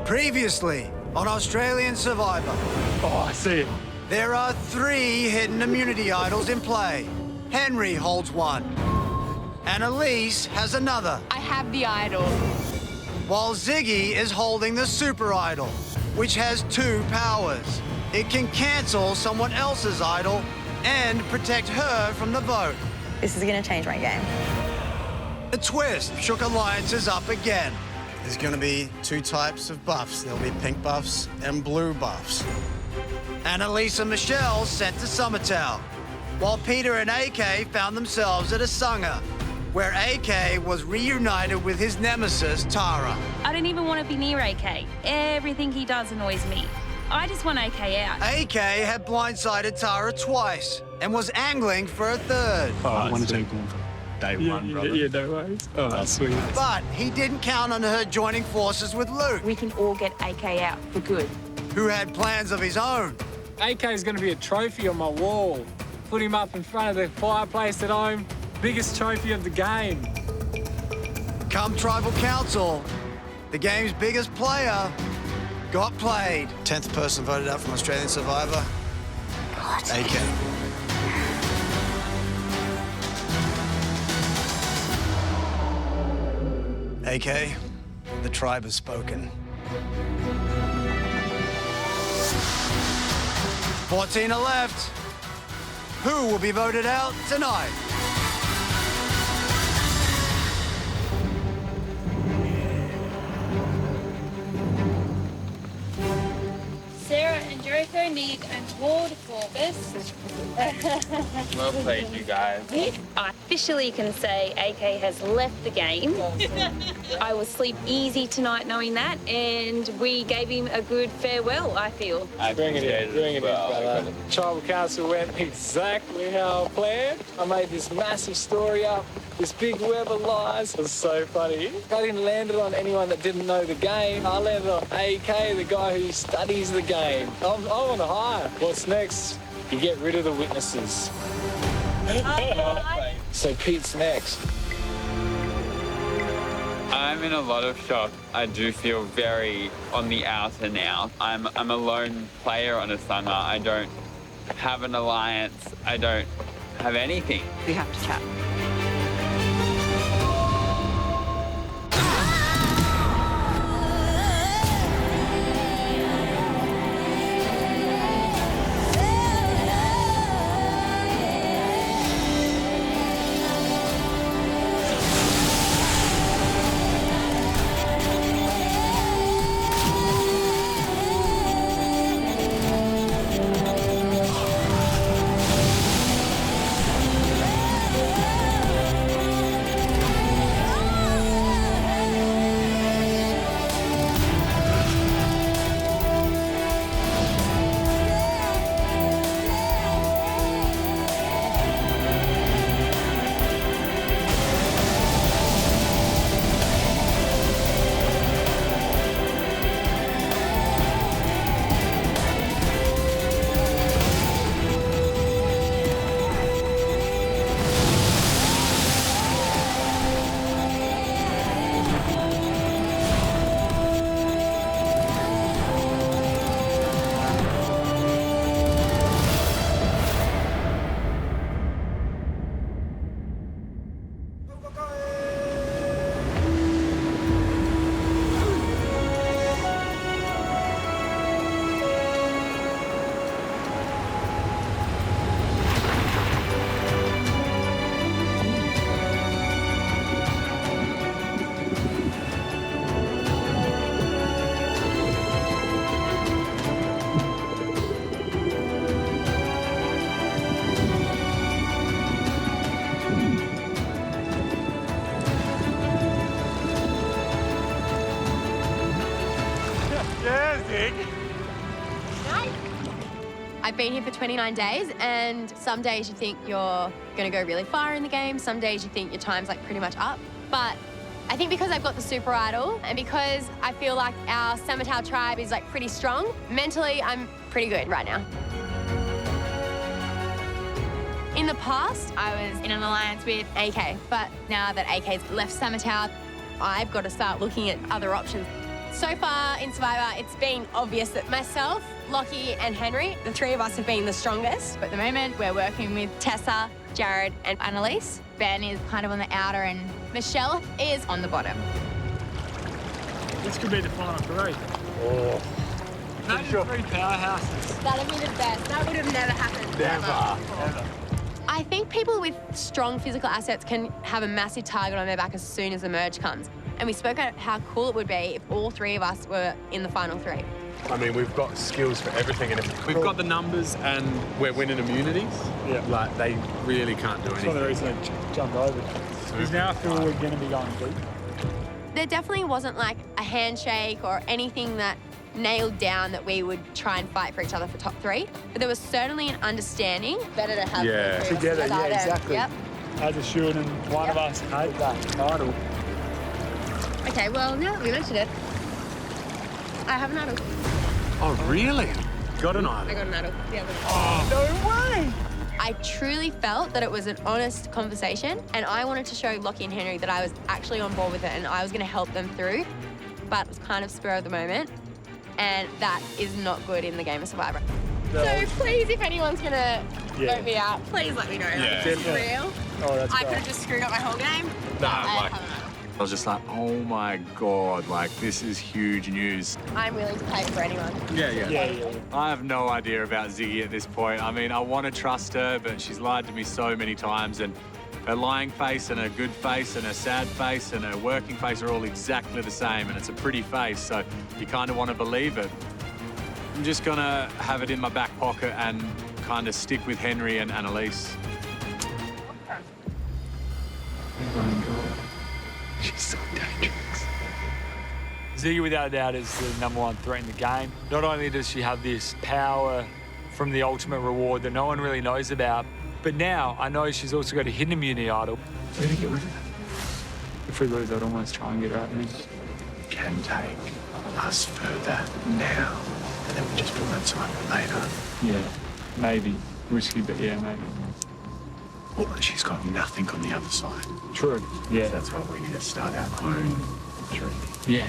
Previously on Australian Survivor. Oh, I see it. There are 3 hidden immunity idols in play. Henry holds one. Annalise has another. I have the idol. While Ziggy is holding the super idol, which has 2 powers. It can cancel someone else's idol and protect her from the vote. This is going to change my game. The twist shook alliances up again. There's going to be 2 types of buffs. There'll be pink buffs and blue buffs. Annalise and Michelle sent to Summertown, while Peter and AK found themselves at a Sangha, where AK was reunited with his nemesis, Tara. I don't even want to be near AK. Everything he does annoys me. I just want AK out. AK had blindsided Tara twice and was angling for a third. Oh, I want to take one from day one, brother. Yeah, no worries. Oh, that's sweet. But he didn't count on her joining forces with Luke, We can all get AK out for good. who had plans of his own. AK is going to be a trophy on my wall. Put him up in front of the fireplace at home. Biggest trophy of the game. Come Tribal Council, the game's biggest player got played. 10th person voted out from Australian Survivor. AK. AK, the tribe has spoken. 14 are left. Who will be voted out tonight? Sarah and Jericho need an award for this. Well played, you guys. I officially can say AK has left the game. I will sleep easy tonight knowing that, and we gave him a good farewell, I feel. Bring it in, brother. Tribal Council went exactly how I planned. I made this massive story up, this big web of lies. It was so funny. I didn't land it on anyone that didn't know the game. I landed on AK, the guy who studies the game. I'm on a high. What's next? You get rid of the witnesses. So Pete's next. I'm in a lot of shock. I do feel very on the out and out. I'm a lone player on a Sangha. I don't have an alliance. I don't have anything. We have to chat. I've been here for 29 days, and some days you think you're going to go really far in the game, some days you think your time's like pretty much up. But I think because I've got the super idol, and because I feel like our Samatau tribe is like pretty strong, mentally I'm pretty good right now. In the past, I was in an alliance with AK, but now that AK's left Samatau, I've got to start looking at other options. So far in Survivor, it's been obvious that myself, Lockie and Henry, the three of us have been the strongest. But at the moment, we're working with Tessa, Jared and Annalise. Ben is kind of on the outer and Michelle is on the bottom. This could be the final three. Oh. Imagine three powerhouses. That'd be the best. That would have never happened. Never. I think people with strong physical assets can have a massive target on their back as soon as the merge comes. And we spoke about how cool it would be if all three of us were in the final three. I mean, we've got skills for everything, and if we've got the numbers and we're winning immunities, like, they really can't do anything. That's one of the reasons I jumped over. Because now I feel we're going to be going deep. There definitely wasn't like a handshake or anything that nailed down that we would try and fight for each other for top three. But there was certainly an understanding. Better to have Yeah. the three of us Together, yeah, and- exactly. Yep. As a should, and one of us had that title. Okay, well, now that we mentioned it, I have an idol. Oh, really? Got an idol? I got an idol. The other No way! I truly felt that it was an honest conversation, and I wanted to show Lockie and Henry that I was actually on board with it and I was going to help them through, but it was kind of spur of the moment, and that is not good in the game of Survivor. So please, if anyone's going to vote me out, please let me know. Yeah. This is real. Oh, that's I could great. have just screwed up my whole game. I was just like, oh my God, like, this is huge news. I'm willing to pay for anyone. Yeah. I have no idea about Ziggy at this point. I mean, I want to trust her, but she's lied to me so many times, and her lying face and her good face and her sad face and her working face are all exactly the same, and it's a pretty face, so you kind of want to believe it. I'm just going to have it in my back pocket and kind of stick with Henry and Annalise. She's so dangerous. Ziggy, without a doubt, is the #1 threat in the game. Not only does she have this power from the ultimate reward that no one really knows about, but now I know she's also got a hidden immunity idol. We're gonna get rid of her. If we lose, I'd almost try and get her out there. Can take us further now, and then we just pull that time later. Yeah, maybe. Risky, but yeah, maybe. Well, she's got nothing on the other side. True. Yeah. That's why we need to start our own journey. Yeah.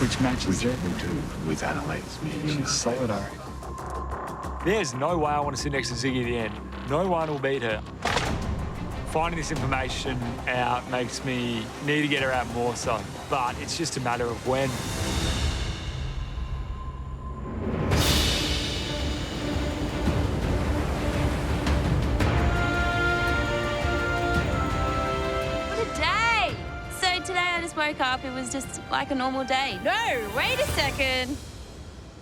Which matches Which it. we'll do with Annalise. She's solid, I reckon. There's no way I want to sit next to Ziggy at the end. No one will beat her. Finding this information out makes me need to get her out more so, but it's just a matter of when. What a day! So today I just woke up, it was just like a normal day. No, wait a second.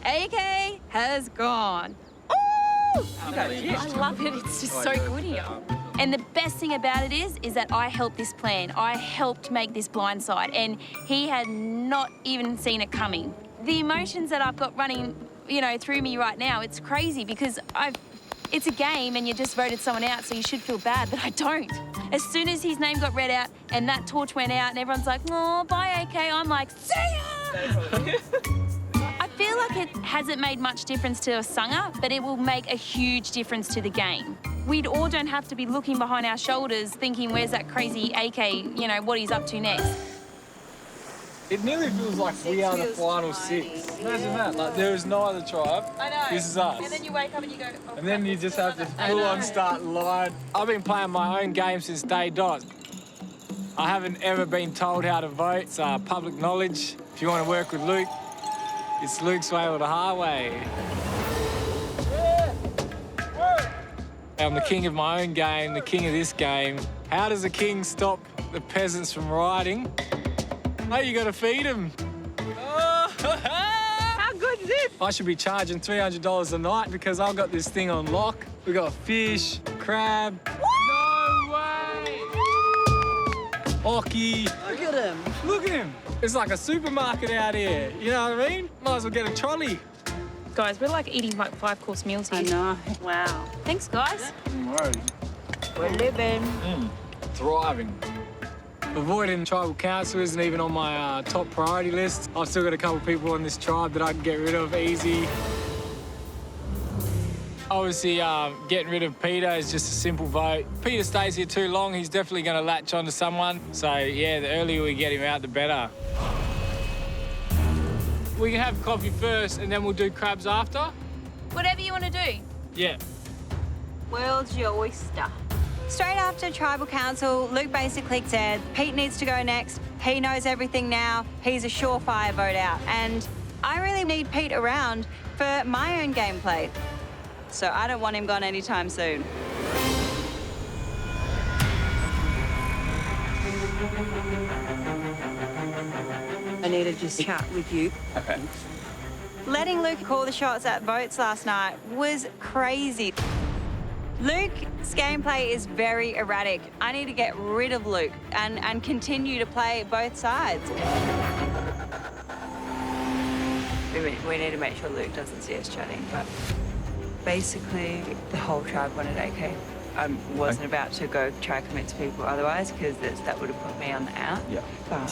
AK has gone. Ooh! I love it, it's just so good here. And the best thing about it is that I helped this plan. I helped make this blindside, and he had not even seen it coming. The emotions that I've got running, through me right now, it's crazy because it's a game and you just voted someone out, so you should feel bad, but I don't. As soon as his name got read out and that torch went out and everyone's like, oh, bye, AK, I'm like, see ya! I feel like it hasn't made much difference to Sunga, but it will make a huge difference to the game. We all don't have to be looking behind our shoulders thinking, where's that crazy AK, what he's up to next. It nearly feels like we are the final 6. Imagine that. Like, there is no other tribe. I know. This is us. And then you wake up and you go, oh, And then you just have to full on start lying. I've been playing my own game since day dot. I haven't ever been told how to vote. It's public knowledge. If you want to work with Luke, it's Luke's way or the highway. I'm the king of my own game, the king of this game. How does a king stop the peasants from rioting? Oh, you gotta feed them. Oh, how good is it? I should be charging $300 a night because I've got this thing on lock. We got fish, crab. No way! Hockey. Look at him. Look at him. It's like a supermarket out here. You know what I mean? Might as well get a trolley. Guys, we're like eating like 5-course meals here. I know. Wow. Thanks, guys. We're living. Thriving. Avoiding tribal council isn't even on my top priority list. I've still got a couple people on this tribe that I can get rid of easy. Obviously, getting rid of Peter is just a simple vote. Peter stays here too long, he's definitely going to latch onto someone. So, yeah, the earlier we get him out, the better. We can have coffee first and then we'll do crabs after. Whatever you want to do. Yeah. World's your oyster. Straight after Tribal Council, Luke basically said Pete needs to go next. He knows everything now. He's a surefire vote out. And I really need Pete around for my own gameplay. So I don't want him gone anytime soon. I need to just chat with you. Okay. Letting Luke call the shots at votes last night was crazy. Luke's gameplay is very erratic. I need to get rid of Luke and continue to play both sides. We need to make sure Luke doesn't see us chatting, but basically the whole tribe wanted AK. I wasn't about to go try to convince people otherwise because that would have put me on the out. Yeah. But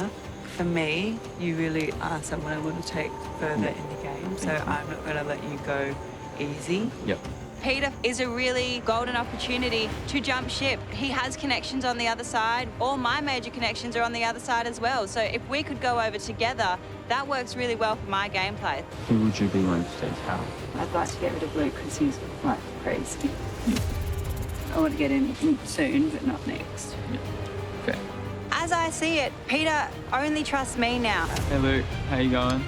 for me, you really are someone I want to take further in the game, so I'm not going to let you go easy. Yep. Peter is a really golden opportunity to jump ship. He has connections on the other side. All my major connections are on the other side as well. So if we could go over together, that works really well for my gameplay. Who would you be willing to take out? I'd like to get rid of Luke because he's like crazy. I want to get in soon, but not next. Okay. As I see it, Peter only trusts me now. Hey Luke, how you going?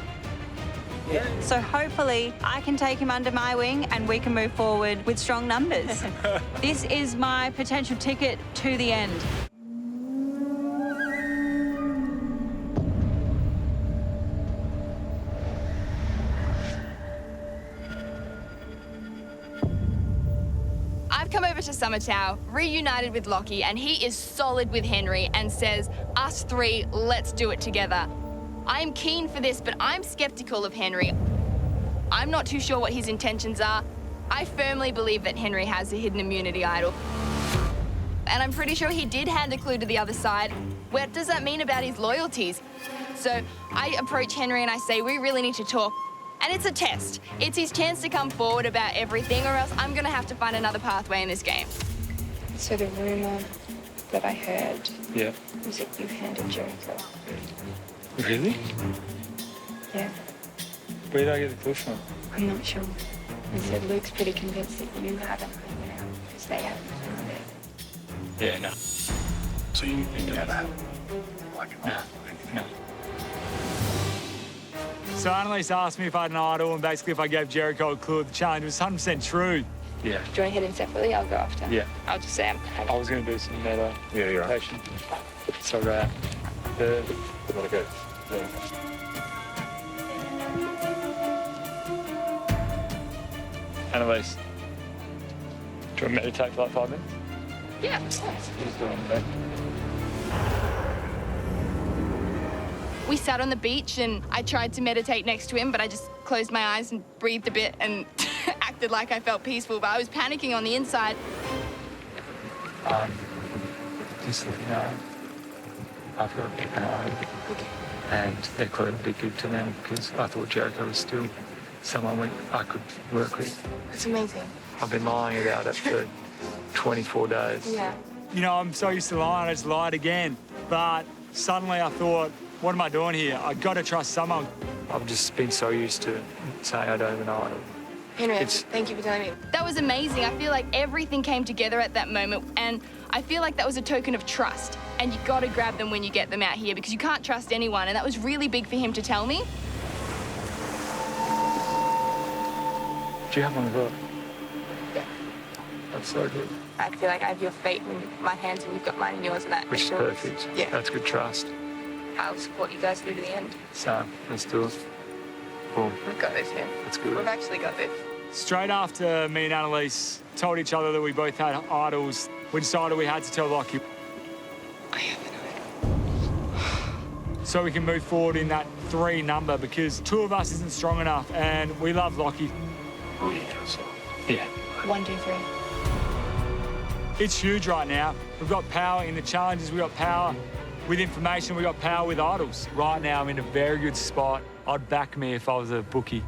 So hopefully I can take him under my wing and we can move forward with strong numbers. This is my potential ticket to the end. I've come over to Summertown, reunited with Lockie, and he is solid with Henry and says, us three, let's do it together. I am keen for this, but I'm skeptical of Henry. I'm not too sure what his intentions are. I firmly believe that Henry has a hidden immunity idol. And I'm pretty sure he did hand a clue to the other side. What does that mean about his loyalties? So I approach Henry and I say, we really need to talk. And it's a test. It's his chance to come forward about everything, or else I'm gonna have to find another pathway in this game. So the rumor that I heard Yeah. was that you handed Jericho. Really? Yeah, Where did I get the clue from? I'm not sure. They said Luke's pretty convinced that you haven't found it out because they haven't found it. Yeah, no. So you never like an No. So Annalise asked me if I had an idol and basically if I gave Jericho a clue, the challenge was 100% true. Yeah. Do you want to hit him separately? I'll go after. Yeah. I'll just say I was going to do some meta Yeah, you're right. rotation. So, You want to go? Yeah. Annalise, do you want to meditate for like 5 minutes? Yeah, of course. He's doing that. We sat on the beach and I tried to meditate next to him, but I just closed my eyes and breathed a bit and acted like I felt peaceful, but I was panicking on the inside. Just so you know, I've got to keep an eye, and they're going to be good to them because I thought Jericho was still someone I could work with. That's amazing. I've been lying about it for 24 days. Yeah. You know, I'm so used to lying, I just lied again. But suddenly I thought, what am I doing here? I got to trust someone. I've just been so used to saying I don't even know. Henry, It's- thank you for telling me. That was amazing. I feel like everything came together at that moment, and I feel like that was a token of trust. And you got to grab them when you get them out here because you can't trust anyone, and that was really big for him to tell me. Do you have one as well? Yeah. That's so good. I feel like I have your fate in my hands and you've got mine in yours, and that Which is makes sure- perfect. Yeah. That's good trust. I'll support you guys through to the end. So, let's do it. Cool. We've got this here. That's good. We've actually got this. Straight after me and Annalise told each other that we both had idols, we decided we had to tell Lockie I have an idol. so we can move forward in that 3 number because 2 of us isn't strong enough and we love Lockie. Oh, yeah. So, Yeah. 1, 2, 3. It's huge right now. We've got power in the challenges, we've got power with information, we've got power with idols. Right now I'm in a very good spot. I'd back me if I was a bookie.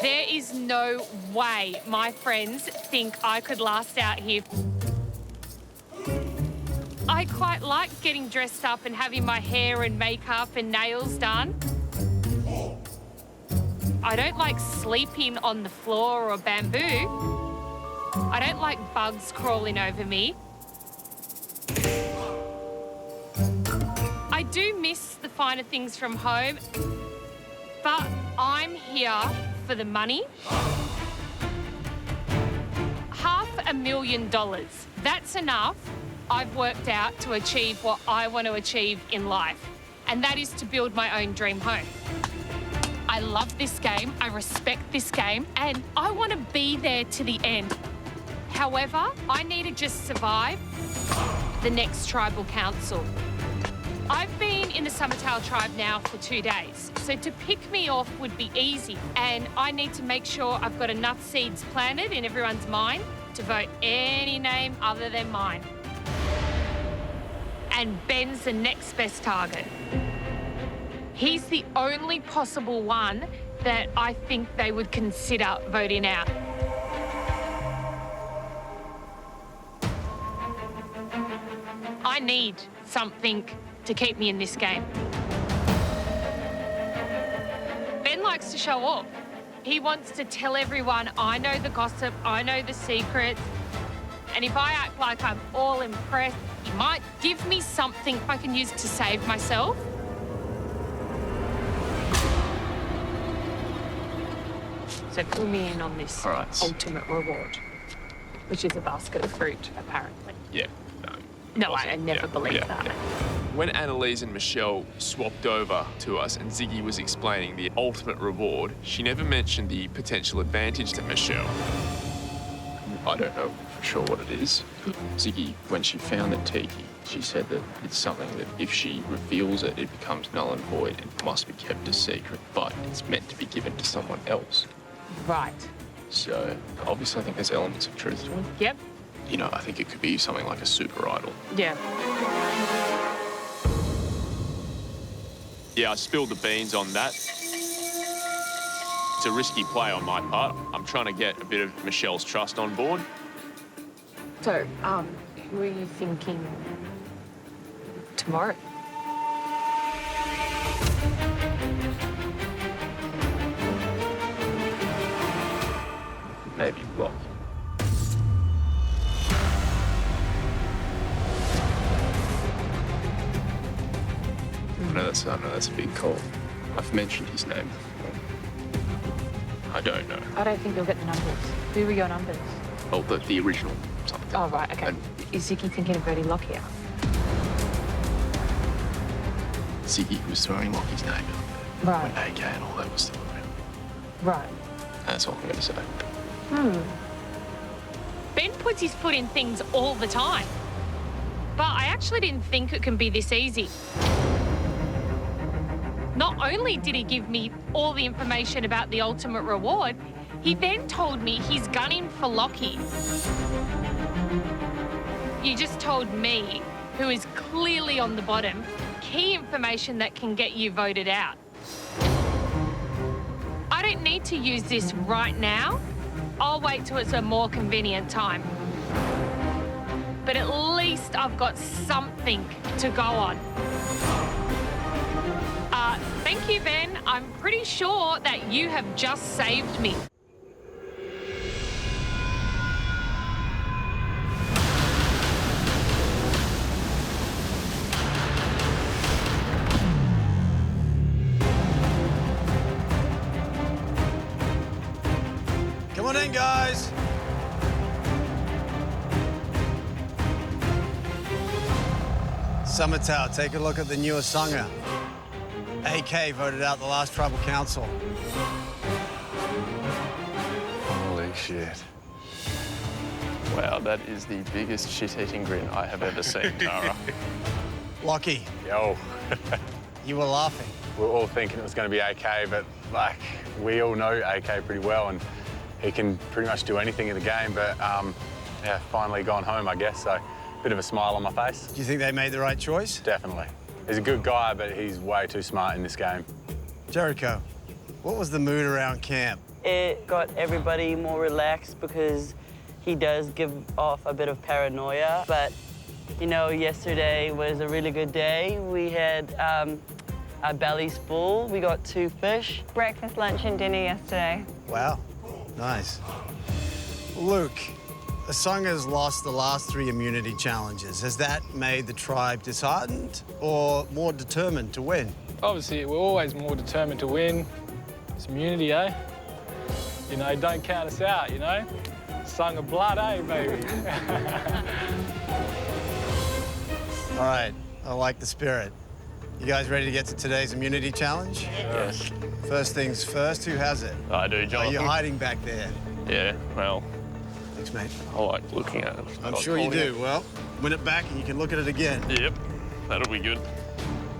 There is no way my friends think I could last out here. I quite like getting dressed up and having my hair and makeup and nails done. I don't like sleeping on the floor or bamboo. I don't like bugs crawling over me. I do miss the finer things from home, but I'm here for the money. $500,000. That's enough, I've worked out, to achieve what I want to achieve in life, and that is to build my own dream home. I love this game, I respect this game, and I want to be there to the end. However, I need to just survive the next tribal council. I've been in the Summertail tribe now for 2 days, so to pick me off would be easy, and I need to make sure I've got enough seeds planted in everyone's mind to vote any name other than mine. And Ben's the next best target. He's the only possible one that I think they would consider voting out. I need something to keep me in this game. Ben likes to show off. He wants to tell everyone, I know the gossip, I know the secrets, and if I act like I'm all impressed, he might give me something I can use to save myself. So pull me in on this ultimate reward, which is a basket of fruit, apparently. Yeah. No, I never believed that. Yeah. When Annalise and Michelle swapped over to us and Ziggy was explaining the ultimate reward, she never mentioned the potential advantage to Michelle. I don't know for sure what it is. Ziggy, when she found the tiki, she said that it's something that if she reveals it, it becomes null and void and must be kept a secret, but it's meant to be given to someone else. Right. So, obviously I think there's elements of truth to it. Yep. You know, I think it could be something like a super idol. Yeah. Yeah, I spilled the beans on that. It's a risky play on my part. I'm trying to get a bit of Michelle's trust on board. So, were you thinking tomorrow? Maybe block. I know that's a big call. I've mentioned his name. I don't know. I don't think you'll get the numbers. Who were your numbers? Oh, the original something. Oh, right, okay. And is Ziggy thinking of voting Lockie out? Ziggy was throwing Lockie's name out there. Right. When AK and all that was still around. Right. That's all I'm going to say. Ben puts his foot in things all the time. But I actually didn't think it can be this easy. Not only did he give me all the information about the ultimate reward, he then told me he's gunning for Lockie. You just told me, who is clearly on the bottom, key information that can get you voted out. I don't need to use this right now. I'll wait till it's a more convenient time. But at least I've got something to go on. Thank you, Ben. I'm pretty sure that you have just saved me. Come on in, guys. Summertail, take a look at the newest Sangha. AK voted out the last tribal council. Holy shit. Wow, that is the biggest shit-eating grin I have ever seen, Tara. Lockie, Yo. you were laughing. We were all thinking it was going to be AK, but, like, we all know AK pretty well, and he can pretty much do anything in the game, but, yeah, finally gone home, I guess, so bit of a smile on my face. Do you think they made the right choice? Definitely. He's a good guy, but he's way too smart in this game. Jericho, what was the mood around camp? It got everybody more relaxed because he does give off a bit of paranoia. But, you know, yesterday was a really good day. We had our bellies full. We got 2 fish. Breakfast, lunch, and dinner yesterday. Wow, nice. Luke, Asanga's lost the last 3 immunity challenges. Has that made the tribe disheartened or more determined to win? Obviously, we're always more determined to win. It's immunity, eh? You know, don't count us out, you know? Song of blood, eh, baby? All right, I like the spirit. You guys ready to get to today's immunity challenge? Yes. First things first, who has it? I do, Jonathan. Are you hiding back there? Yeah, well. Thanks, mate. I like looking at it. I'm sure you do. Well, win it back and you can look at it again. Yep, that'll be good.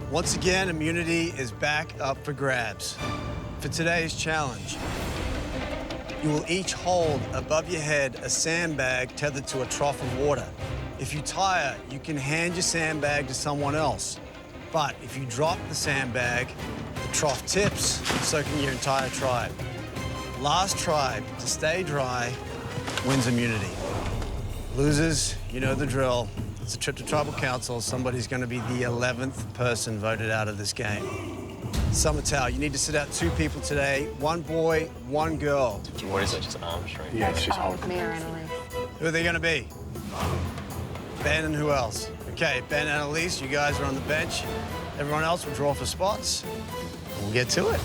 Once again, immunity is back up for grabs. For today's challenge, you will each hold above your head a sandbag tethered to a trough of water. If you tire, you can hand your sandbag to someone else. But if you drop the sandbag, the trough tips, soaking your entire tribe. Last tribe to stay dry wins immunity. Losers, you know the drill. It's a trip to tribal council. Somebody's going to be the 11th person voted out of this game. Summertown, you need to sit out 2 people today. 1 boy, 1 girl. What is it, just arm strength? Yeah, it's just holding. Me or Annalise. Who are they going to be? Ben and who else? Okay, Ben and Annalise, you guys are on the bench. Everyone else will draw for spots. We'll get to it.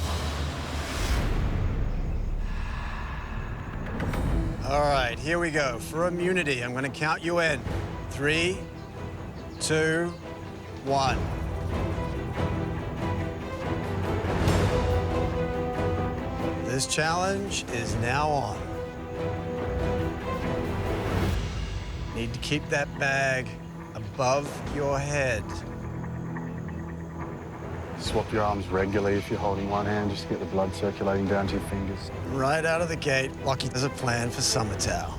All right, here we go. For immunity, I'm going to count you in. 3, 2, 1. This challenge is now on. Need to keep that bag above your head. Swap your arms regularly if you're holding one hand, just to get the blood circulating down to your fingers. Right out of the gate, Lockie has a plan for Summertown.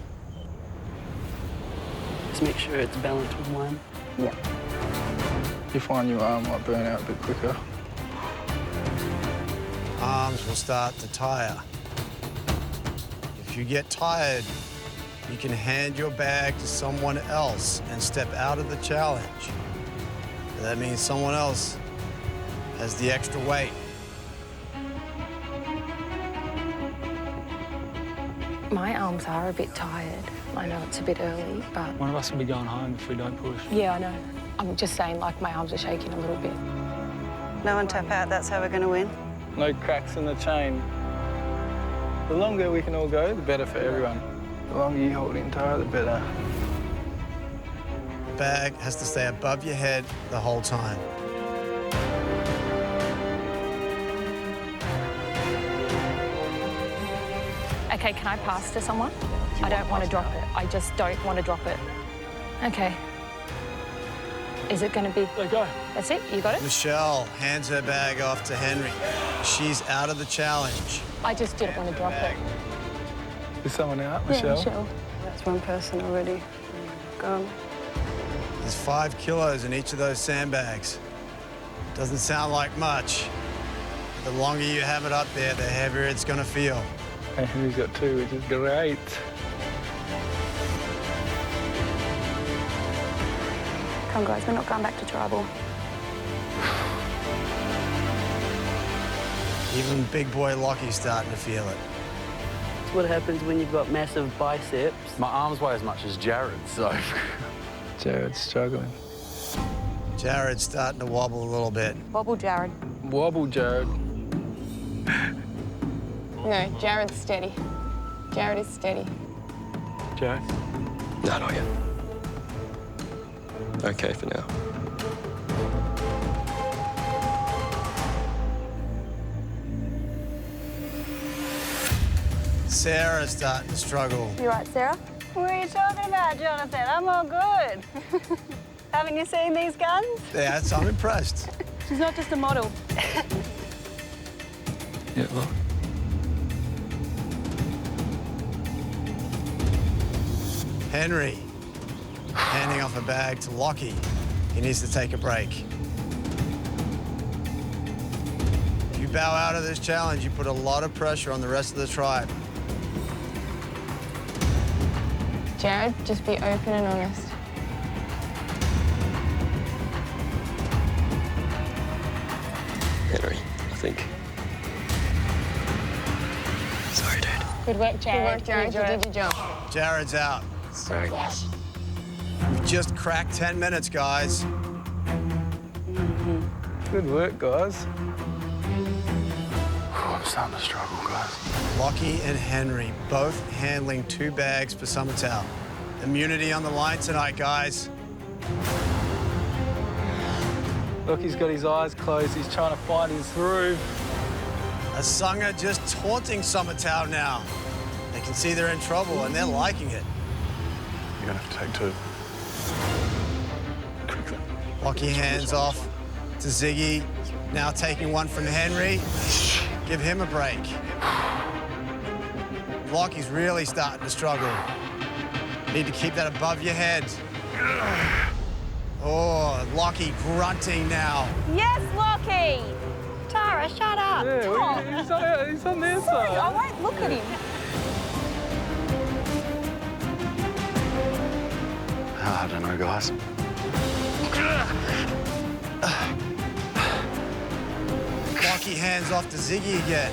Just make sure it's balanced with one. Yeah. You find your arm might burn out a bit quicker. Arms will start to tire. If you get tired, you can hand your bag to someone else and step out of the challenge. That means someone else has the extra weight. My arms are a bit tired. I know it's a bit early, but... One of us will be going home if we don't push. Yeah, I know. I'm just saying, like, my arms are shaking a little bit. No one tap out, that's how we're going to win. No cracks in the chain. The longer we can all go, the better for everyone. The longer you hold in, Tara, the better. The bag has to stay above your head the whole time. Okay, can I pass to someone? I don't want to drop it. I just don't want to drop it. Okay. Is it going to be... Let go. That's it? You got it? Michelle hands her bag off to Henry. She's out of the challenge. I just didn't want to drop it. Is someone out, Yeah, Michelle? Michelle. That's 1 person already. Gone. There's 5 kilos in each of those sandbags. Doesn't sound like much. The longer you have it up there, the heavier it's going to feel. And Henry's got 2, which is great. Come, guys, we're not going back to tribal. Even big boy Lockie's starting to feel it. It's what happens when you've got massive biceps. My arms weigh as much as Jared's, so... Jared's struggling. Jared's starting to wobble a little bit. Wobble, Jared. Wobble, Jared. No, Jared's steady. Jared is steady. Jared? No, not yet. Okay for now. Sarah's starting to struggle. You right, Sarah? What are you talking about, Jonathan? I'm all good. Haven't you seen these guns? Yeah, I'm impressed. She's not just a model. Yeah, look. Henry handing off a bag to Lockie. He needs to take a break. If you you bow out of this challenge, you put a lot of pressure on the rest of the tribe. Jared, just be open and honest. Henry, I think. Sorry, dude. Good work, Jared. Good work, Jared. You did your job. Jared's out. Sorry, guys. We've just cracked 10 minutes, guys. Good work, guys. I'm starting to struggle, guys. Lockie and Henry both handling 2 bags for Summertown. Immunity on the line tonight, guys. Look, he's got his eyes closed. He's trying to find his groove. Asanga just taunting Summertown now. They can see they're in trouble and they're liking it. You're gonna have to take 2. Quickly. Lockie hands off to Ziggy. Now taking one from Henry. Give him a break. Lockie's really starting to struggle. Need to keep that above your head. Oh, Lockie grunting now. Yes, Lockie! Tara, shut up. Yeah, he's on their Sorry, side. I won't look at him. I don't know, guys. Lockie hands off to Ziggy again.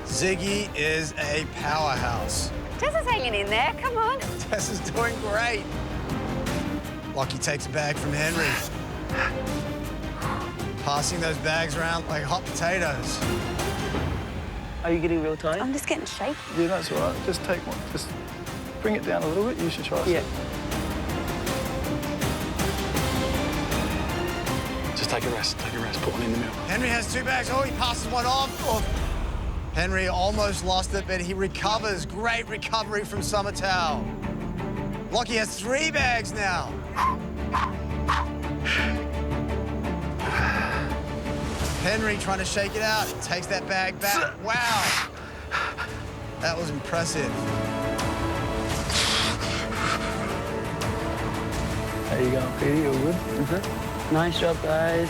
Ziggy is a powerhouse. Tess is hanging in there. Come on. Tess is doing great. Lockie takes a bag from Henry. Passing those bags around like hot potatoes. Are you getting real tired? I'm just getting shaky. Yeah, that's all right. Just take one. Just bring it down a little bit. You should try it. Yeah. Just take a rest. Take a rest. Put one in the middle. Henry has 2 bags. Oh, he passes one off. Oh. Henry almost lost it, but he recovers. Great recovery from Summertown. Lockie has 3 bags now. Henry trying to shake it out. Takes that bag back. Wow. That was impressive. How you going, Petey? All good? Nice job, guys.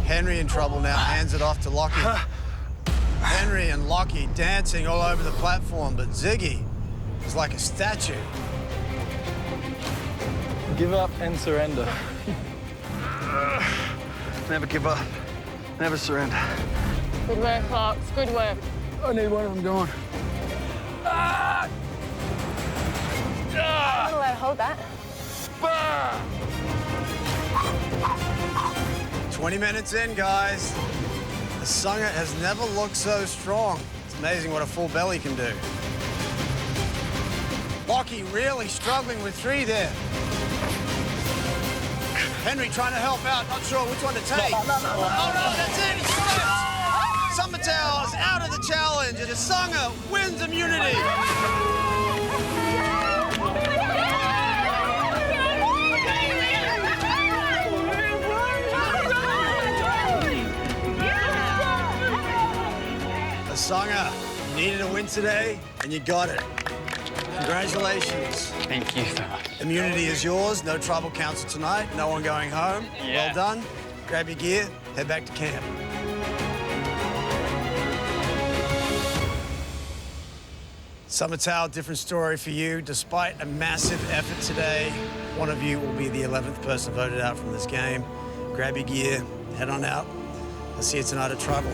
Henry in trouble now. Hands it off to Lockie. Henry and Lockie dancing all over the platform, but Ziggy is like a statue. Give up and surrender. Never give up. Never surrender. Good work, Fox. Good work. I need one of them gone. I'm not allowed to hold that. 20 minutes in, guys. The Asanga has never looked so strong. It's amazing what a full belly can do. Lockie really struggling with 3 there. Henry trying to help out, not sure which one to take. Oh no, that's it, he slipped! Summertown is out of the challenge and Asanga wins immunity. Asanga, you needed a win today, and you got it. Congratulations. Thank you so much. Immunity is yours. No tribal council tonight. No one going home. Yeah. Well done. Grab your gear. Head back to camp. Summertown, different story for you. Despite a massive effort today, one of you will be the 11th person voted out from this game. Grab your gear. Head on out. I'll see you tonight at Tribal.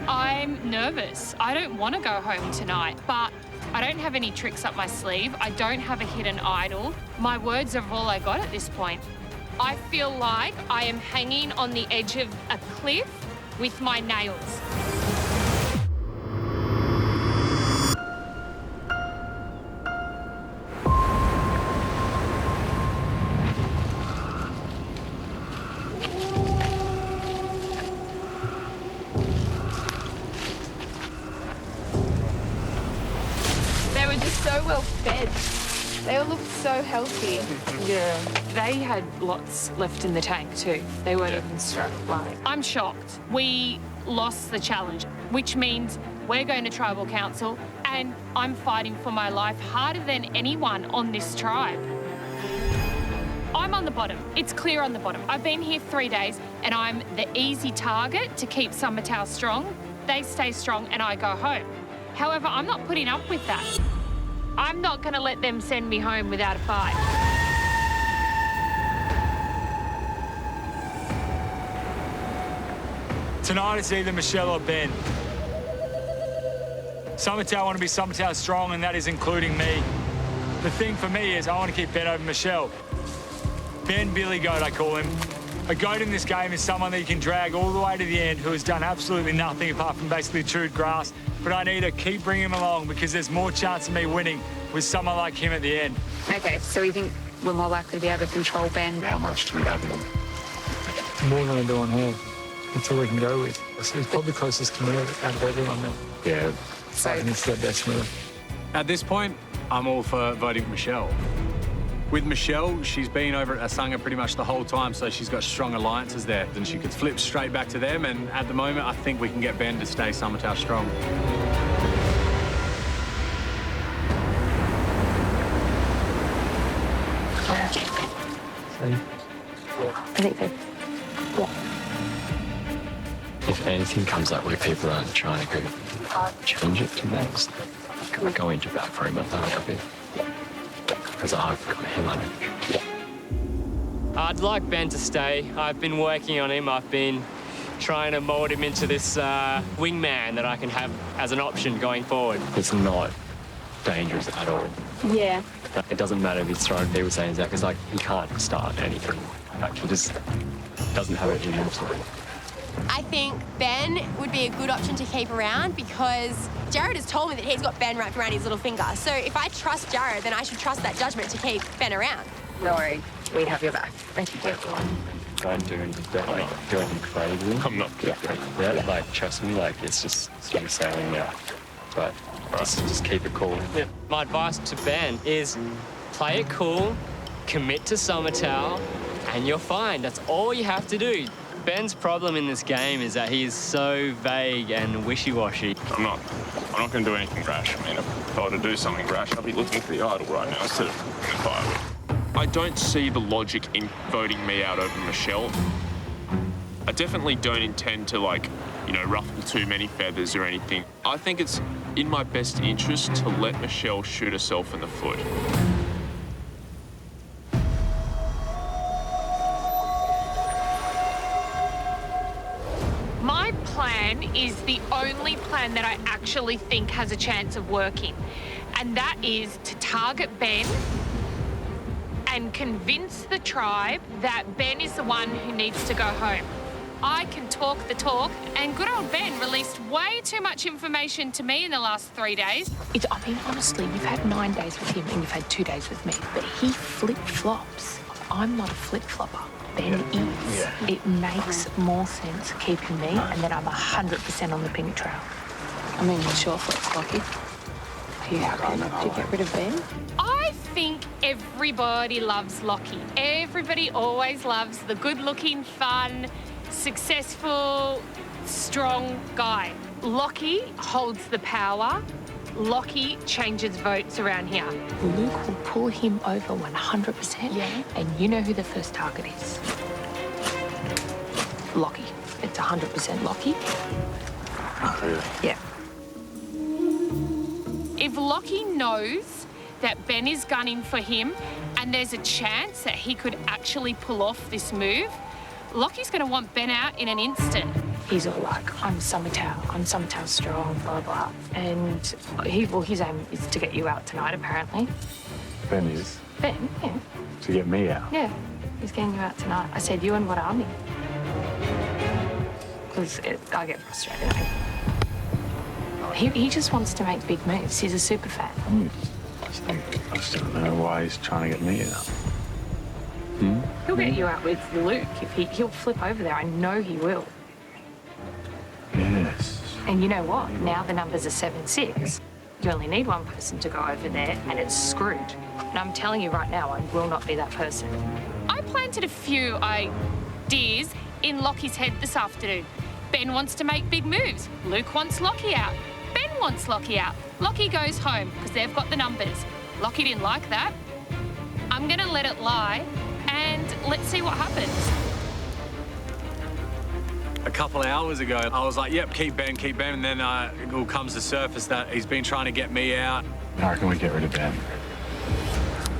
I'm nervous. I don't want to go home tonight, but I don't have any tricks up my sleeve. I don't have a hidden idol. My words are all I got at this point. I feel like I am hanging on the edge of a cliff with my nails. So well fed. They all looked so healthy. Yeah. They had lots left in the tank too. They weren't even struck like. I'm shocked. We lost the challenge, which means we're going to Tribal Council and I'm fighting for my life harder than anyone on this tribe. I'm on the bottom. It's clear on the bottom. I've been here 3 days and I'm the easy target to keep Summertown strong. They stay strong and I go home. However, I'm not putting up with that. I'm not going to let them send me home without a fight. Tonight it's either Michelle or Ben. Summertown want to be Summertown strong, and that is including me. The thing for me is I want to keep Ben over Michelle. Ben Billy Goat, I call him. A goat in this game is someone that you can drag all the way to the end who has done absolutely nothing apart from basically chewed grass. But I need to keep bringing him along because there's more chance of me winning with someone like him at the end. Okay, so you think we're more likely to be able to control Ben? How much do we have in him? More than I do on her. That's all we can go with. It's probably closest to me out of everyone now. Yeah. So I think it's the best move. At this point, I'm all for voting for Michelle. With Michelle, she's been over at Asunga pretty much the whole time, so she's got strong alliances there. And she could flip straight back to them, and at the moment, I think we can get Ben to stay Summertown strong. I think so. Yeah. If anything comes up where people aren't trying to go change it to next, can we go into back room at that a bit? Because I've got him on it. I'd like Ben to stay. I've been working on him. I've been trying to mould him into this wingman that I can have as an option going forward. It's not dangerous at all. Yeah. It doesn't matter if he's throwing people saying that, because like he can't start anything. Like he just doesn't have it in him. I think Ben would be a good option to keep around because Jared has told me that he's got Ben wrapped around his little finger. So if I trust Jared, then I should trust that judgment to keep Ben around. Don't worry, we have your back. Thank you. Don't do anything crazy. I'm not good. Yeah, like trust me, like it's just smooth sailing now. But just keep it cool. Yeah. My advice to Ben is play it cool, commit to Summertown, and you're fine. That's all you have to do. Ben's problem in this game is that he is so vague and wishy-washy. I'm not going to do anything rash. I mean, if I were to do something rash, I'd be looking for the idol right now instead of the firewood. I don't see the logic in voting me out over Michelle. I definitely don't intend to, like, you know, ruffle too many feathers or anything. I think it's in my best interest to let Michelle shoot herself in the foot. My plan is the only plan that I actually think has a chance of working, and that is to target Ben and convince the tribe that Ben is the one who needs to go home. I can talk the talk, and good old Ben released way too much information to me in the last 3 days. I mean, honestly, you've had 9 days with him and you've had 2 days with me, but he flip-flops. I'm not a flip-flopper. Ben is. Yeah. It makes more sense keeping me, and then I'm 100% on the pink trail. I mean, sure, flips, Lockie. Are you happy to get rid of Ben? I think everybody loves Lockie. Everybody always loves the good-looking, fun, successful, strong guy. Lockie holds the power. Lockie changes votes around here. Luke will pull him over 100%. Yeah. And you know who the first target is? Lockie. It's 100% Lockie. Oh, really? Yeah. If Lockie knows that Ben is gunning for him and there's a chance that he could actually pull off this move, Lockie's going to want Ben out in an instant. He's all like, I'm Summertown strong, blah, blah. And his aim is to get you out tonight, apparently. Ben is? Ben, yeah. To get me out? Yeah, he's getting you out tonight. I said, you and what army? Because I get frustrated. He just wants to make big moves. He's a super fan. I just don't know why he's trying to get me out. He'll get you out with Luke. He'll flip over there. I know he will. Yes. And you know what? Now the numbers are 7-6. You only need one person to go over there, and it's screwed. And I'm telling you right now, I will not be that person. I planted a few ideas in Lockie's head this afternoon. Ben wants to make big moves. Luke wants Lockie out. Ben wants Lockie out. Lockie goes home because they've got the numbers. Lockie didn't like that. I'm going to let it lie and let's see what happens. A couple of hours ago, I was like, yep, keep Ben, and then it all comes to surface that he's been trying to get me out. I reckon we get rid of Ben.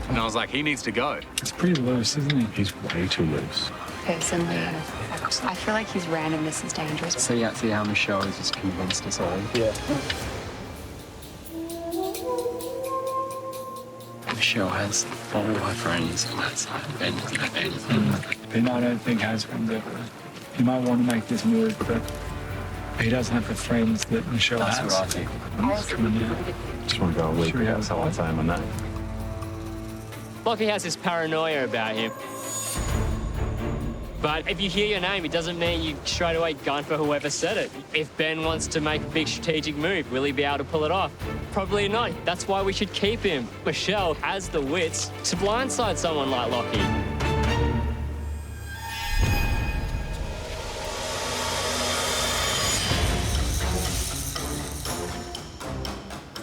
And I was like, he needs to go. It's pretty loose, isn't he? He's way too loose. Personally, I feel like his randomness is dangerous. See how Michelle has just convinced us all. Yeah. Michelle has all her friends on that side. Ben doesn't have anything. Ben, I don't think has friends ever. He might want to make this move, but he doesn't have the friends that Michelle has. That's what I think. Just want to go a week without someone saying my name. Lockie has this paranoia about him. But if you hear your name, it doesn't mean you straight away gun for whoever said it. If Ben wants to make a big strategic move, will he be able to pull it off? Probably not. That's why we should keep him. Michelle has the wits to blindside someone like Lockie.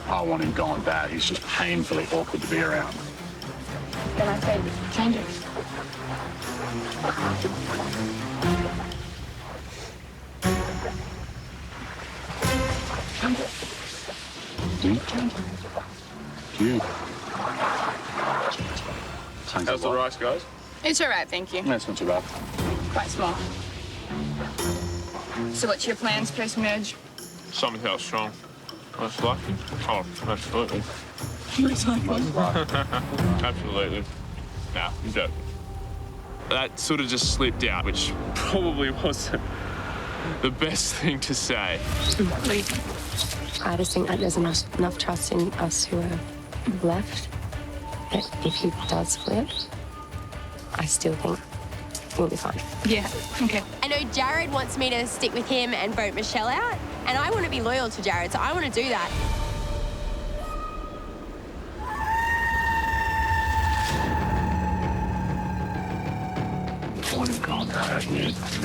I want him gone bad. He's just painfully awkward to be around. Then I said, change it. How's the rice, guys? It's all right, thank you. That's not too bad. Quite small. So what's your plans post-merge? Something else strong. Most likely. Oh, absolutely. Absolutely. Nah, I'm joking. That sort of just slipped out, which probably wasn't the best thing to say. I just think that there's enough trust in us who are left that if he does flip, I still think we'll be fine. Yeah, okay. I know Jared wants me to stick with him and vote Michelle out, and I want to be loyal to Jared, so I want to do that. I want him gone bad.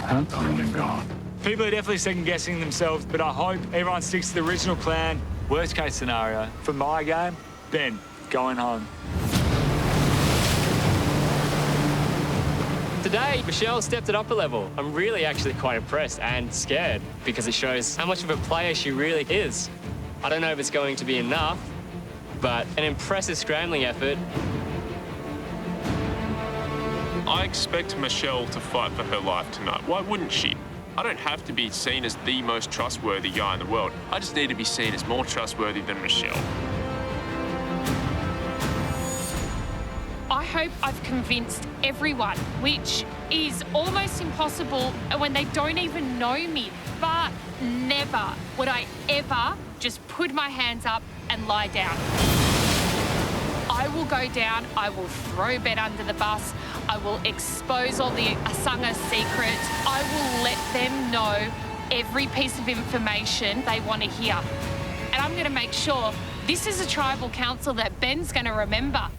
I want him gone. People are definitely second-guessing themselves, but I hope everyone sticks to the original plan. Worst-case scenario, for my game, Ben, going home. Today, Michelle stepped it up a level. I'm really actually quite impressed and scared because it shows how much of a player she really is. I don't know if it's going to be enough, but an impressive scrambling effort. I expect Michelle to fight for her life tonight. Why wouldn't she? I don't have to be seen as the most trustworthy guy in the world. I just need to be seen as more trustworthy than Michelle. I hope I've convinced everyone, which is almost impossible when they don't even know me. But never would I ever just put my hands up and lie down. I will go down, I will throw Ben under the bus, I will expose all the Asanga secrets, I will let them know every piece of information they want to hear. And I'm going to make sure this is a tribal council that Ben's going to remember.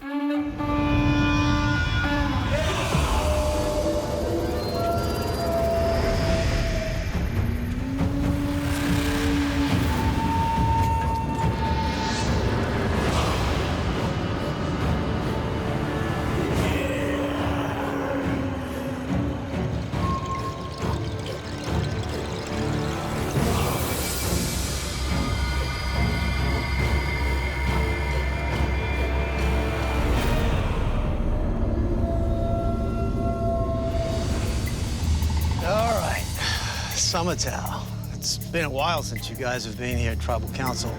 Summertown. It's been a while since you guys have been here at Tribal Council.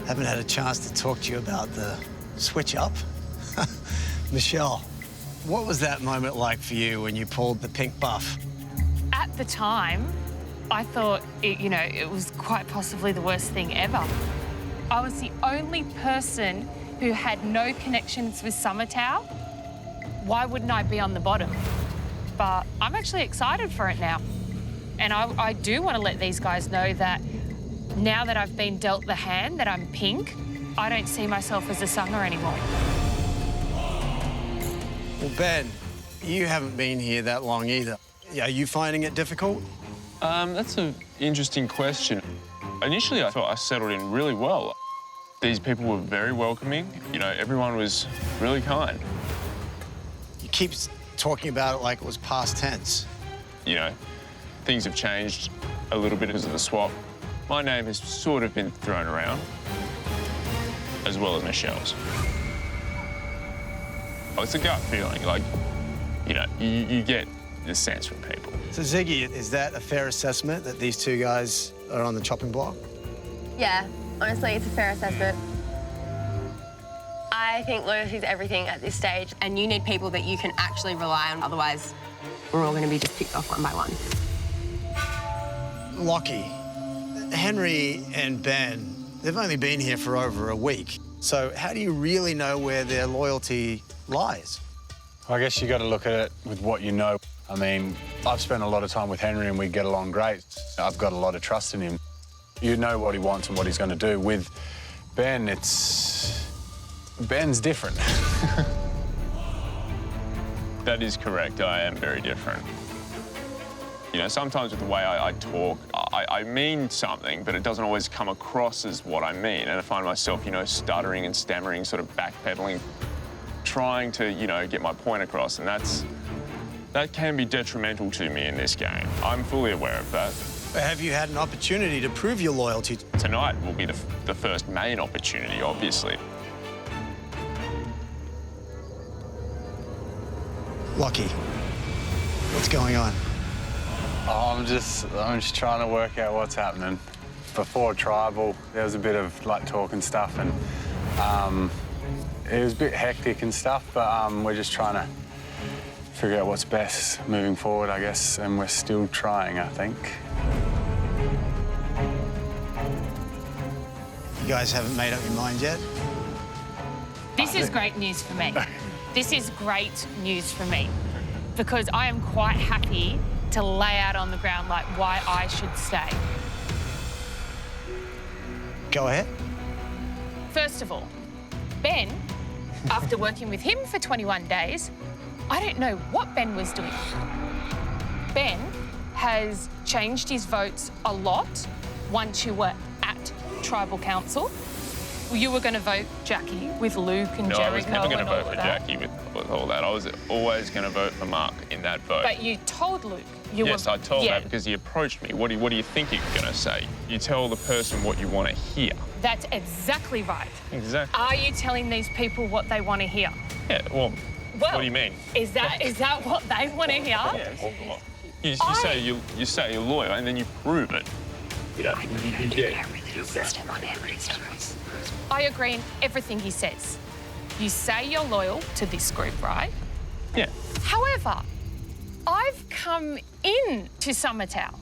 Haven't had a chance to talk to you about the switch up. Michelle, what was that moment like for you when you pulled the pink buff? At the time, I thought, it was quite possibly the worst thing ever. I was the only person who had no connections with Summertown. Why wouldn't I be on the bottom? But I'm actually excited for it now. And I do want to let these guys know that now that I've been dealt the hand that I'm pink, I don't see myself as a Sanger anymore. Well, Ben, you haven't been here that long either. Are you finding it difficult? That's an interesting question. Initially, I thought I settled in really well. These people were very welcoming. Everyone was really kind. keeps talking about it like it was past tense. You know, things have changed a little bit because of the swap. My name has sort of been thrown around, as well as Michelle's. Oh, it's a gut feeling, like, you know, you get the sense from people. So, Ziggy, is that a fair assessment that these two guys are on the chopping block? Yeah, honestly, it's a fair assessment. I think loyalty is everything at this stage, and you need people that you can actually rely on. Otherwise, we're all going to be just picked off one by one. Lockie, Henry and Ben, they've only been here for over a week. So how do you really know where their loyalty lies? I guess you got to look at it with what you know. I mean, I've spent a lot of time with Henry and we get along great. I've got a lot of trust in him. You know what he wants and what he's going to do. With Ben, Ben's different. That is correct. I am very different. You know, sometimes with the way I talk, I mean something, but it doesn't always come across as what I mean. And I find myself, you know, stuttering and stammering, sort of backpedaling, trying to, you know, get my point across. And that can be detrimental to me in this game. I'm fully aware of that. Have you had an opportunity to prove your loyalty? Tonight will be the first main opportunity, obviously. Lockie, what's going on? Oh, I'm just trying to work out what's happening. Before Tribal, there was a bit of like talk and stuff, and it was a bit hectic and stuff, but we're just trying to figure out what's best moving forward, I guess, and we're still trying, I think. You guys haven't made up your mind yet? This is great news for me. This is great news for me because I am quite happy to lay out on the ground like why I should stay. Go ahead. First of all, Ben, after working with him for 21 days, I don't know what Ben was doing. Ben has changed his votes a lot once you were at Tribal Council. You were going to vote Jackie with Luke and Jericho. No, I was never going to vote for that. Jackie with all that. I was always going to vote for Mark in that vote. But you told Luke. Yes, I told that because he approached me. What do you think you're going to say? You tell the person what you want to hear. That's exactly right. Exactly. Are you telling these people what they want to hear? Yeah, well, what do you mean? Is that what they want to hear? Yeah. You say you're loyal and then you prove it. Yeah. I agree in everything he says. You say you're loyal to this group, right? Yeah. However, I've come in to Summertown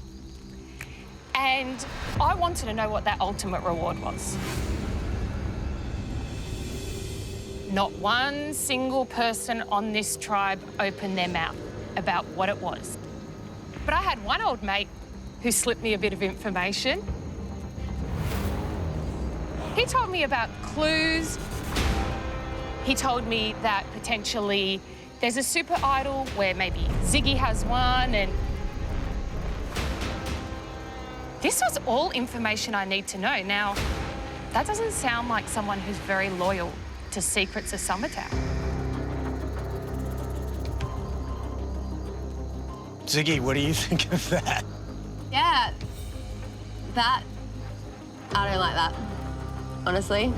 and I wanted to know what that ultimate reward was. Not one single person on this tribe opened their mouth about what it was. But I had one old mate who slipped me a bit of information. He told me about clues. He told me that potentially there's a super idol where maybe Ziggy has one, and this was all information I need to know. Now, that doesn't sound like someone who's very loyal to Secrets of Summertown. Ziggy, what do you think of that? Yeah, I don't like that, honestly.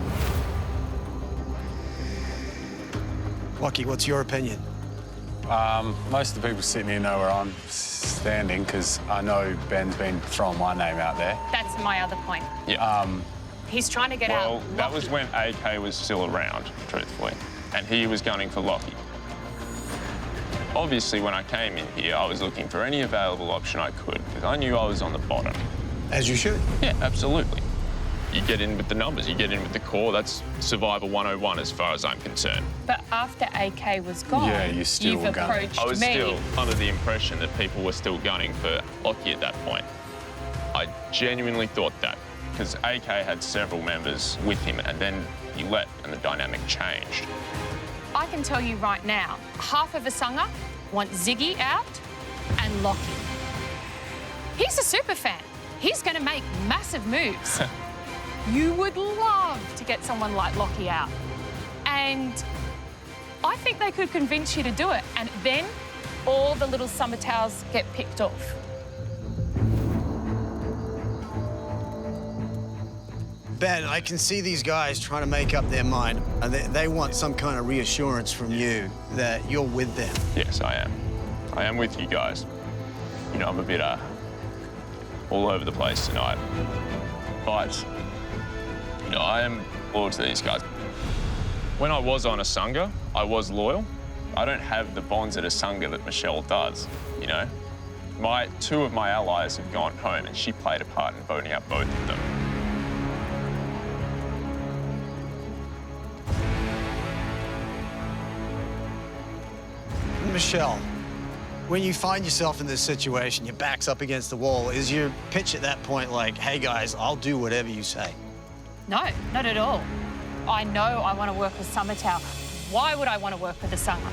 Lockie, what's your opinion? Most of the people sitting here know where I'm standing because I know Ben's been throwing my name out there. That's my other point. Yeah. He's trying to get out. Well, that was when AK was still around, truthfully, and he was gunning for Lockie. Obviously, when I came in here, I was looking for any available option I could because I knew I was on the bottom. As you should. Yeah, absolutely. You get in with the numbers, you get in with the core. That's Survivor 101 as far as I'm concerned. But after AK was gone, Yeah, you've approached I was me. still under the impression that people were still gunning for Lockie at that point. I genuinely thought that because AK had several members with him and then he left and the dynamic changed. I can tell you right now, half of Asanga want Ziggy out and Lockie. He's a super fan. He's going to make massive moves. You would love to get someone like Lockie out. And I I think they could convince you to do it, and then all the little summer towels get picked off. Ben, I can see these guys trying to make up their mind. They want some kind of reassurance from you that you're with them. Yes, I am. I am with you guys. You know, I'm a bit all over the place tonight. But, you know, I am loyal to these guys. When I was on Asanga, I was loyal. I don't have the bonds at Asanga that Michelle does, you know. Two of my allies have gone home, and she played a part in voting out both of them. Michelle, when you find yourself in this situation, your back's up against the wall, is your pitch at that point like, hey guys, I'll do whatever you say? No, not at all. I know I want to work with Summertown. Why would I want to work with the Summer?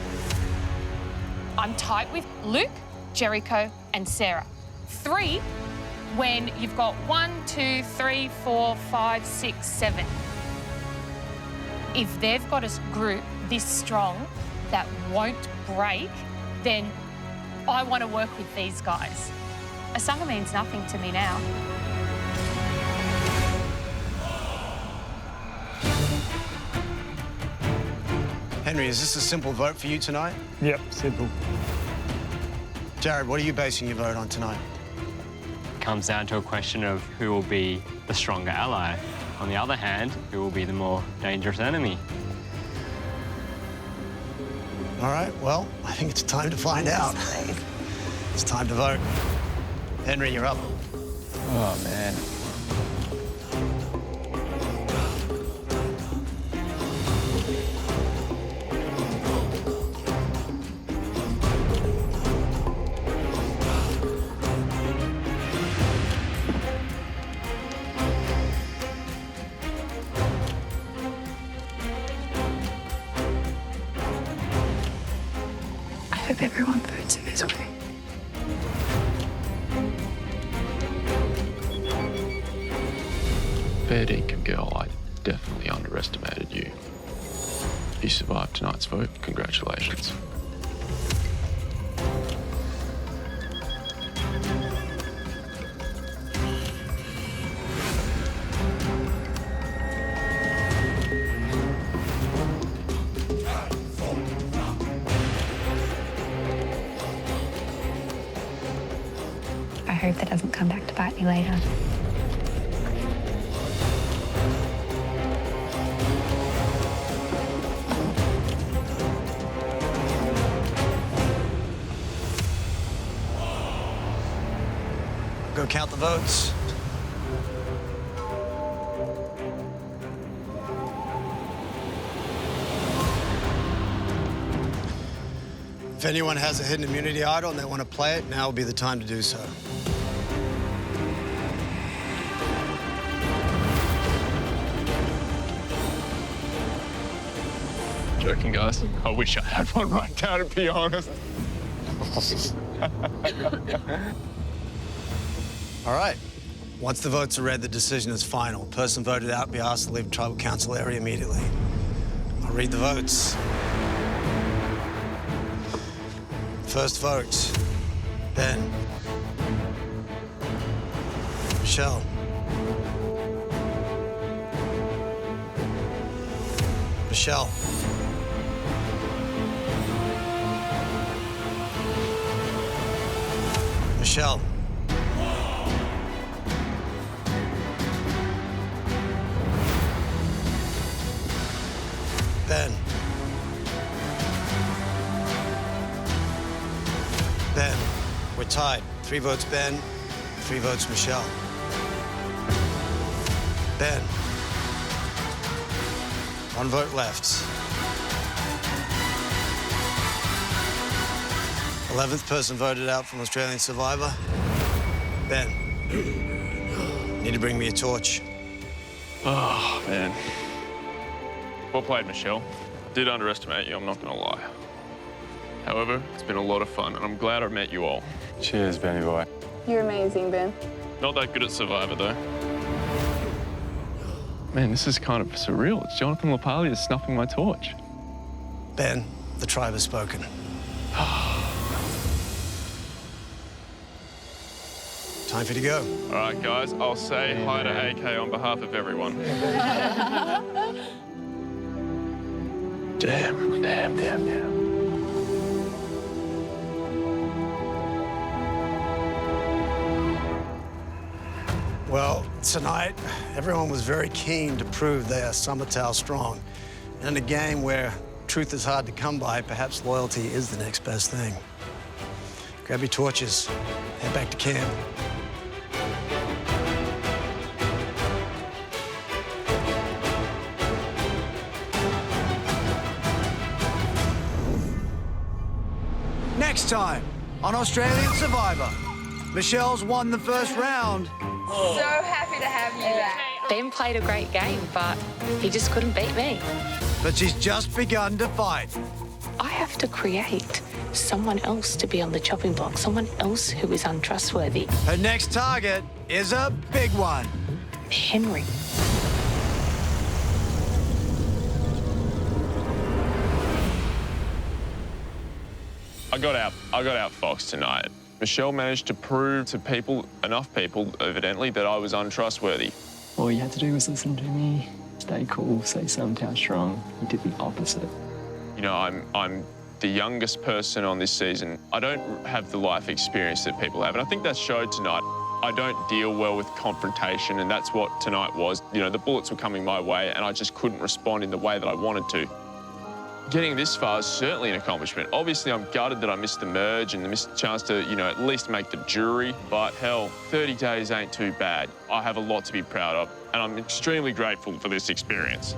I'm tight with Luke, Jericho, and Sarah. 3, when you've got 1, 2, 3, 4, 5, 6, 7. If they've got a group this strong that won't break, then I want to work with these guys. Asanga means nothing to me now. Henry, is this a simple vote for you tonight? Yep, simple. Jared, what are you basing your vote on tonight? Comes down to a question of who will be the stronger ally. On the other hand, who will be the more dangerous enemy. All right, well, I think it's time to find out. It's time to vote. Henry, you're up. Oh, man. I hope everyone votes in this way. Fair dinkum girl, I definitely underestimated you. You survived tonight's vote. Congratulations. I hope that doesn't come back to bite me later. Go count the votes. If anyone has a hidden immunity idol and they want to play it, now would be the time to do so. Joking, guys. I wish I had one right now, to be honest. All right. Once the votes are read, the decision is final. Person voted out will be asked to leave the tribal council area immediately. I'll read the votes. First vote, Ben. Michelle. Michelle. Michelle. Ben. Ben. We're tied. 3 votes Ben, 3 votes Michelle. Ben. 1 vote left. 11th person voted out from Australian Survivor. Ben. Need to bring me a torch. Oh, man. Well played, Michelle. I did underestimate you, I'm not gonna lie. However, it's been a lot of fun, and I'm glad I met you all. Cheers, Benny boy. You're amazing, Ben. Not that good at Survivor, though. Man, this is kind of surreal. It's Jonathan LaPaglia snuffing my torch. Ben, The tribe has spoken. Time for you to go. All right, guys, I'll say hi to AK on behalf of everyone. Damn. Well, tonight, everyone was very keen to prove they are Summertown strong. And in a game where truth is hard to come by, perhaps loyalty is the next best thing. Grab your torches, head back to camp. Next time on Australian Survivor, Michelle's won the first round. So happy to have you back. Ben played a great game, but he just couldn't beat me. But she's just begun to fight. I have to create someone else to be on the chopping block, someone else who is untrustworthy. Her next target is a big one. Henry. I got outfoxed tonight. Michelle managed to prove to enough people, evidently, that I was untrustworthy. All you had to do was listen to me, stay cool, say Summertown strong. You did the opposite. You know, I'm the youngest person on this season. I don't have the life experience that people have, and I think that showed tonight. I don't deal well with confrontation, and that's what tonight was. You know, the bullets were coming my way, and I just couldn't respond in the way that I wanted to. Getting this far is certainly an accomplishment. Obviously, I'm gutted that I missed the merge and missed the chance to, you know, at least make the jury. But hell, 30 days ain't too bad. I have a lot to be proud of, and I'm extremely grateful for this experience.